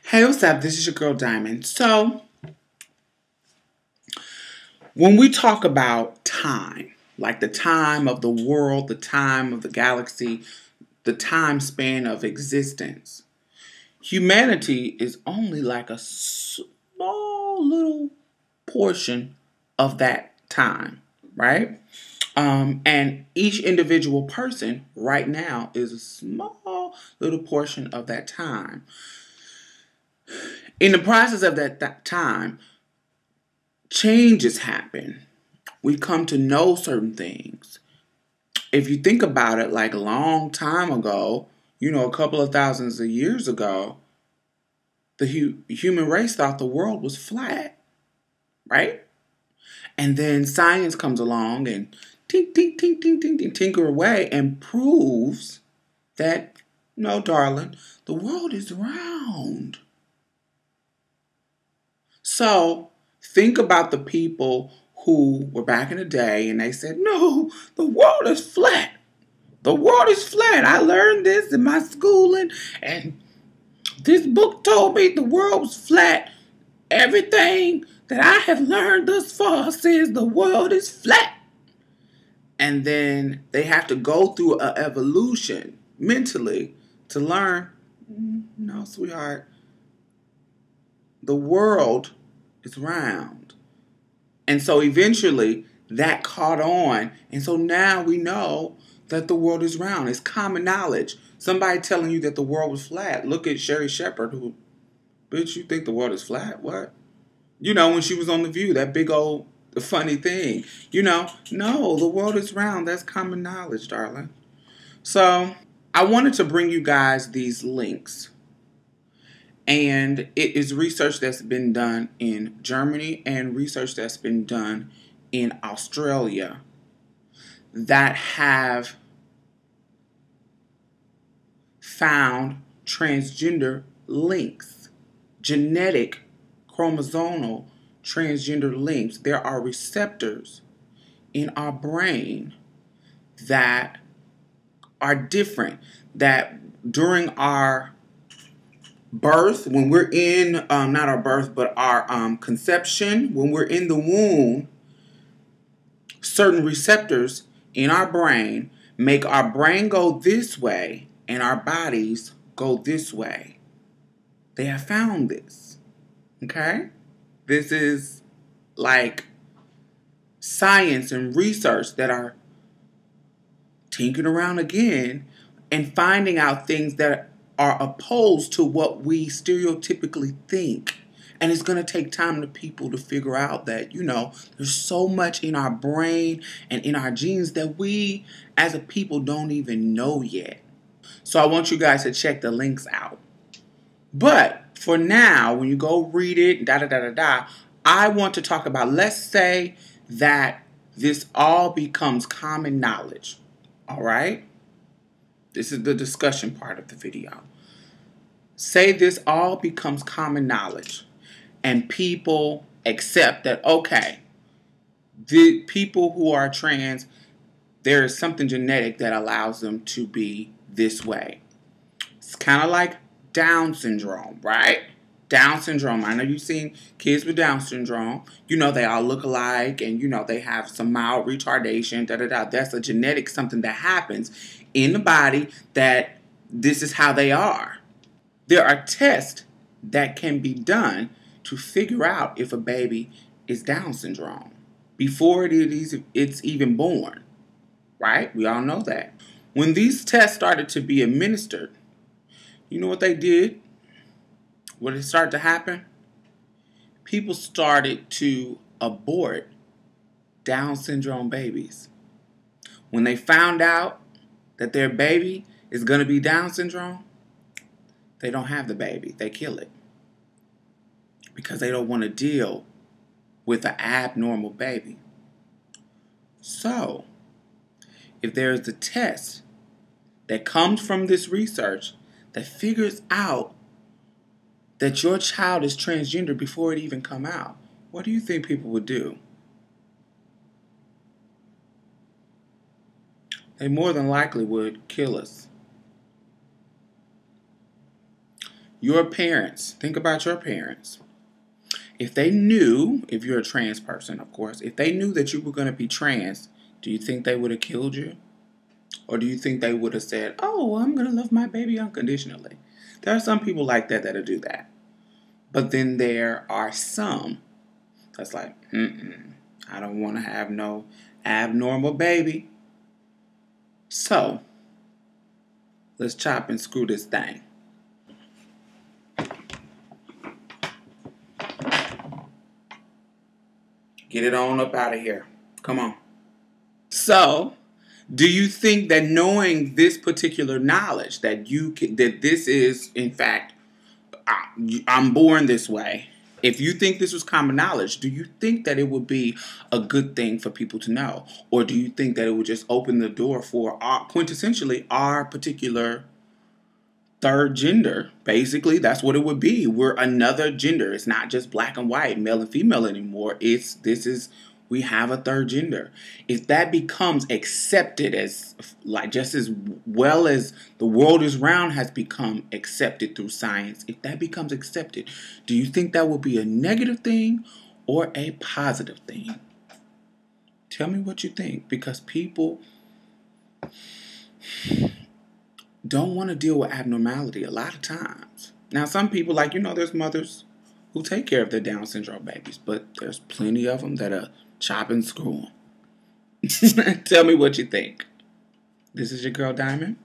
Hey, what's up? This is your girl Diamond. So, when we talk about time, like the time of the world, the time of the galaxy, the time span of existence, humanity is only like a small little portion of that time, right? And each individual person right now is a small little portion of that time. In the process of that time, changes happen. We come to know certain things. If you think about it, like a long time ago, a couple of thousands of years ago, the human race thought the world was flat, right? And then science comes along and tinker away and proves that, no, darling, the world is round. So think about the people who were back in the day and they said, no, the world is flat. The world is flat. I learned this in my schooling and this book told me the world was flat. Everything that I have learned thus far says the world is flat. And then they have to go through an evolution mentally to learn, no, sweetheart, the world is round. And so eventually that caught on. And so now we know that the world is round. It's common knowledge. Somebody telling you that the world was flat. Look at Sherry Shepherd, who, bitch, you think the world is flat? What? When she was on The View, that big old funny thing. No, the world is round. That's common knowledge, darling. So I wanted to bring you guys these links. And it is research that's been done in Germany and research that's been done in Australia that have found transgender links, genetic, chromosomal transgender links. There are receptors in our brain that are different, that during our birth, when we're in, not our birth, but our conception, when we're in the womb, certain receptors in our brain make our brain go this way and our bodies go this way. They have found this. Okay? This is like science and research that are tinkering around again and finding out things that are opposed to what we stereotypically think. And it's going to take time to people to figure out that, there's so much in our brain and in our genes that we as a people don't even know yet. So I want you guys to check the links out. But for now, when you go read it, I want to talk about, let's say that this all becomes common knowledge. All right? This is the discussion part of the video. Say this all becomes common knowledge and people accept that, okay, the people who are trans, there is something genetic that allows them to be this way. It's kind of like Down syndrome, right? Down syndrome. I know you've seen kids with Down syndrome. They all look alike and, they have some mild retardation, That's a genetic something that happens in the body that this is how they are. There are tests that can be done to figure out if a baby is Down syndrome before it's even born, right? We all know that. When these tests started to be administered, you know what they did? What did start to happen? People started to abort Down syndrome babies. When they found out that their baby is going to be Down syndrome, they don't have the baby. They kill it. Because they don't want to deal with an abnormal baby. So, if there is a test that comes from this research that figures out that your child is transgender before it even come out, what do you think people would do? They more than likely would kill us. Your parents, think about your parents. If they knew, if you're a trans person, of course, if they knew that you were going to be trans, do you think they would have killed you? Or do you think they would have said, oh, well, I'm going to love my baby unconditionally? There are some people like that that'll do that. But then there are some that's like, I don't want to have no abnormal baby. So, let's chop and screw this thing. Get it on up out of here. Come on. So, do you think that knowing this particular knowledge that that this is, in fact, I'm born this way. If you think this was common knowledge, do you think that it would be a good thing for people to know? Or do you think that it would just open the door for quintessentially our particular third gender? Basically, that's what it would be. We're another gender. It's not just black and white, male and female anymore. We have a third gender. If that becomes accepted as, like, just as well as the world is round has become accepted through science, if that becomes accepted, do you think that will be a negative thing or a positive thing? Tell me what you think, because people don't want to deal with abnormality a lot of times. Now, some people, like, there's mothers who take care of their Down syndrome babies, but there's plenty of them that are chop and screw them. Tell me what you think. This is your girl, Diamond.